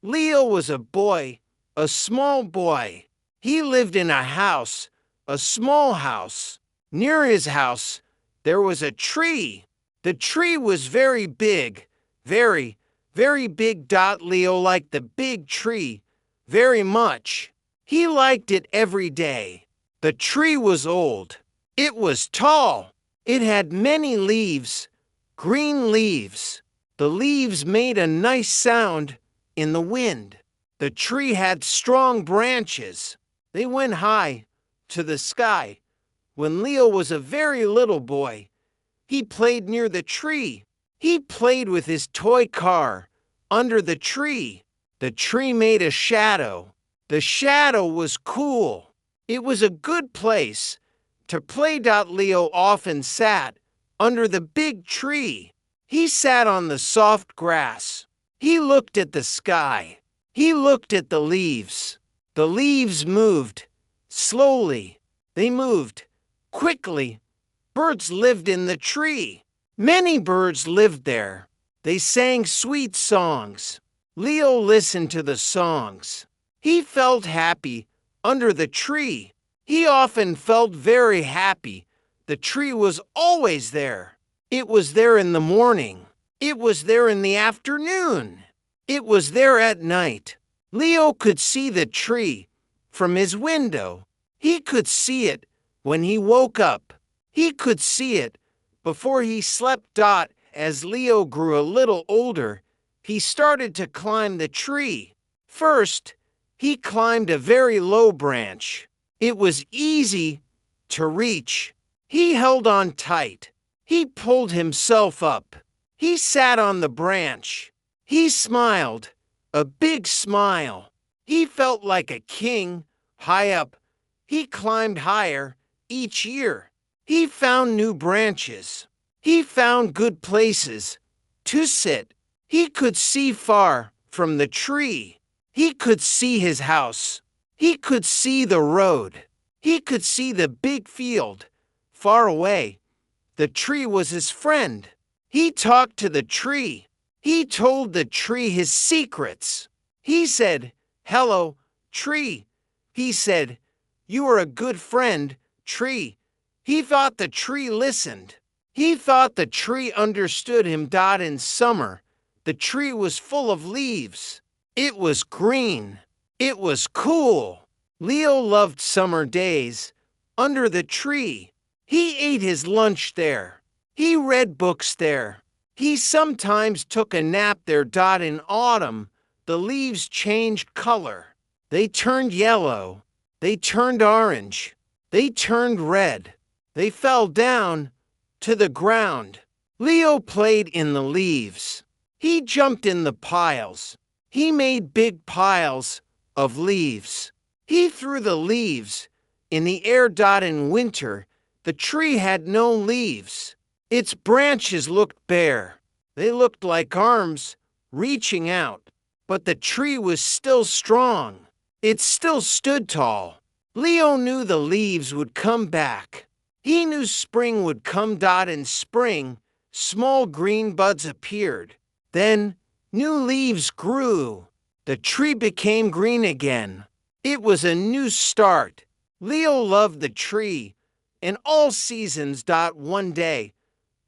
Leo was a boy, a small boy. He lived in a house, a small house. Near his house, there was a tree. The tree was very big, very, very big. Leo liked the big tree very much. He liked it every day. The tree was old. It was tall. It had many leaves, green leaves. The leaves made a nice sound in the wind. The tree had strong branches. They went high to the sky. When Leo was a very little boy, he played near the tree. He played with his toy car under the tree. The tree made a shadow. The shadow was cool. It was a good place to play. Leo often sat under the big tree. He sat on the soft grass. He looked at the sky. He looked at the leaves. The leaves moved slowly. They moved quickly. Birds lived in the tree. Many birds lived there. They sang sweet songs. Leo listened to the songs. He felt happy under the tree. He often felt very happy. The tree was always there. It was there in the morning. It was there in the afternoon. It was there at night. Leo could see the tree from his window. He could see it when he woke up. He could see it before he slept. As Leo grew a little older, he started to climb the tree. First, he climbed a very low branch. It was easy to reach. He held on tight. He pulled himself up. He sat on the branch. He smiled, a big smile. He felt like a king, high up. He climbed higher each year. He found new branches. He found good places to sit. He could see far from the tree. He could see his house. He could see the road. He could see the big field far away. The tree was his friend. He talked to the tree. He told the tree his secrets. He said, "Hello, tree." He said, "You are a good friend, tree." He thought the tree listened. He thought the tree understood him. In summer, the tree was full of leaves. It was green. It was cool. Leo loved summer days under the tree. He ate his lunch there. He read books there. He sometimes took a nap there. In autumn, the leaves changed color. They turned yellow. They turned orange. They turned red. They fell down to the ground. Leo played in the leaves. He jumped in the piles. He made big piles of leaves. He threw the leaves in the air. In winter, the tree had no leaves. Its branches looked bare. They looked like arms reaching out. But the tree was still strong. It still stood tall. Leo knew the leaves would come back. He knew spring would come. In spring, small green buds appeared. Then, new leaves grew. The tree became green again. It was a new start. Leo loved the tree in all seasons. One day,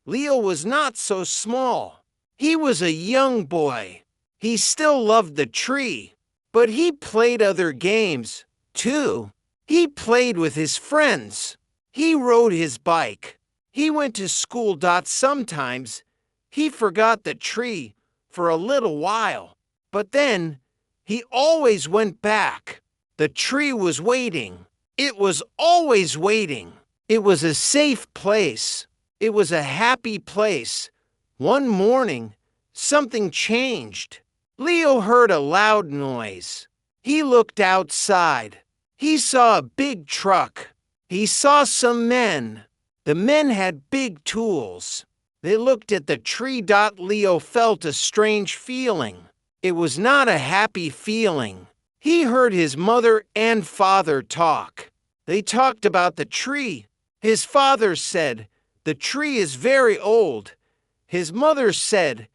Leo was not so small. He was a young boy. He still loved the tree, but he played other games, too. He played with his friends. He rode his bike. He went to school. Sometimes, he forgot the tree for a little while, but then he always went back. The tree was waiting. It was always waiting. It was a safe place. It was a happy place. One morning, something changed. Leo heard a loud noise. He looked outside. He saw a big truck. He saw some men. The men had big tools. They looked at the tree. Leo felt a strange feeling. It was not a happy feeling. He heard his mother and father talk. They talked about the tree. His father said, "The tree is very old." His mother said,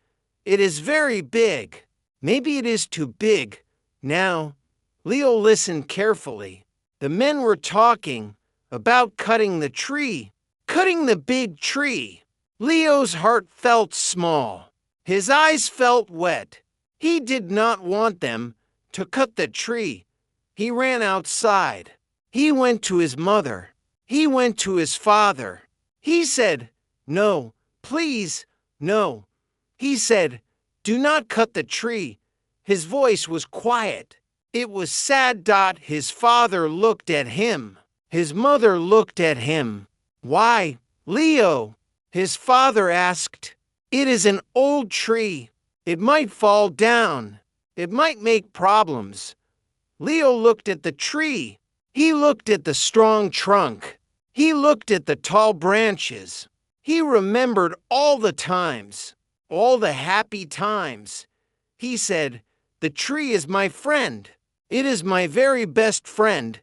"It is very big." Maybe it is too big. Now, Leo listened carefully. The men were talking about cutting the tree, cutting the big tree. Leo's heart felt small. His eyes felt wet. He did not want them to cut the tree. He ran outside. He went to his mother. He went to his father. He said, "No, please, no." He said, "Do not cut the tree." His voice was quiet. It was sad. His father looked at him. His mother looked at him. "Why, Leo?" his father asked. "It is an old tree. It might fall down. It might make problems." Leo looked at the tree. He looked at the strong trunk. He looked at the tall branches. He remembered all the times, all the happy times. He said, "The tree is my friend. It is my very best friend."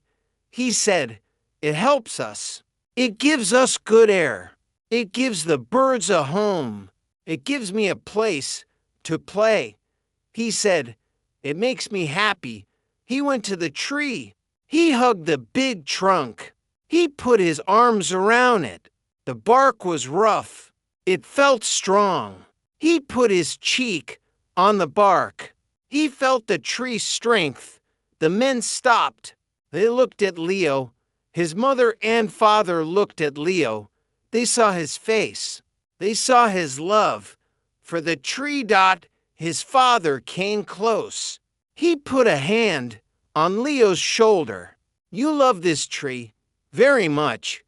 He said, "It helps us. It gives us good air. It gives the birds a home. It gives me a place to play." He said, "It makes me happy." He went to the tree. He hugged the big trunk. He put his arms around it. The bark was rough. It felt strong. He put his cheek on the bark. He felt the tree's strength. The men stopped. They looked at Leo. His mother and father looked at Leo. They saw his face. They saw his love for the tree. His father came close. He put a hand on Leo's shoulder. "You love this tree very much,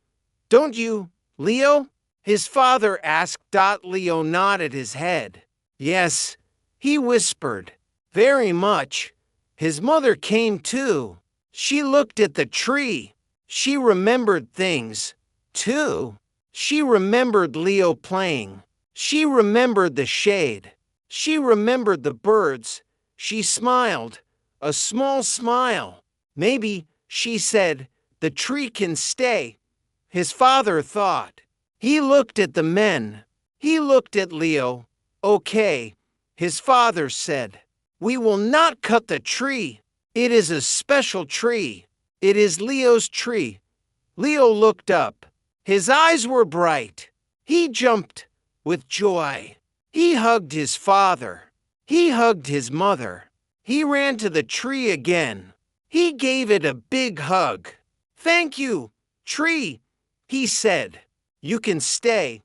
don't you, Leo?" his father asked. Leo nodded his head. "Yes," he whispered, "very much." His mother came too. She looked at the tree. She remembered things, too. She remembered Leo playing. She remembered the shade. She remembered the birds. She smiled, a small smile. "Maybe," she said, "the tree can stay," his father thought. He looked at the men. He looked at Leo. "Okay," his father said. "We will not cut the tree. It is a special tree. It is Leo's tree." Leo looked up. His eyes were bright. He jumped with joy. He hugged his father. He hugged his mother. He ran to the tree again. He gave it a big hug. "Thank you, tree," he said. "You can stay."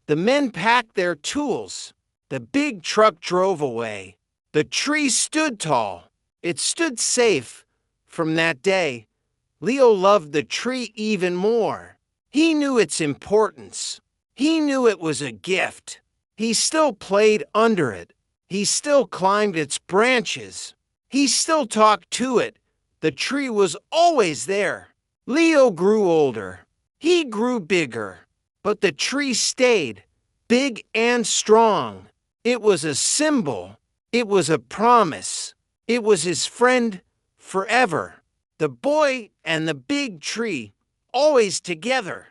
The men packed their tools. The big truck drove away. The tree stood tall. It stood safe. From that day, Leo loved the tree even more. He knew its importance. He knew it was a gift. He still played under it. He still climbed its branches. He still talked to it. The tree was always there. Leo grew older. He grew bigger. But the tree stayed, big and strong. It was a symbol. It was a promise. It was his friend forever. The boy and the big tree, always together.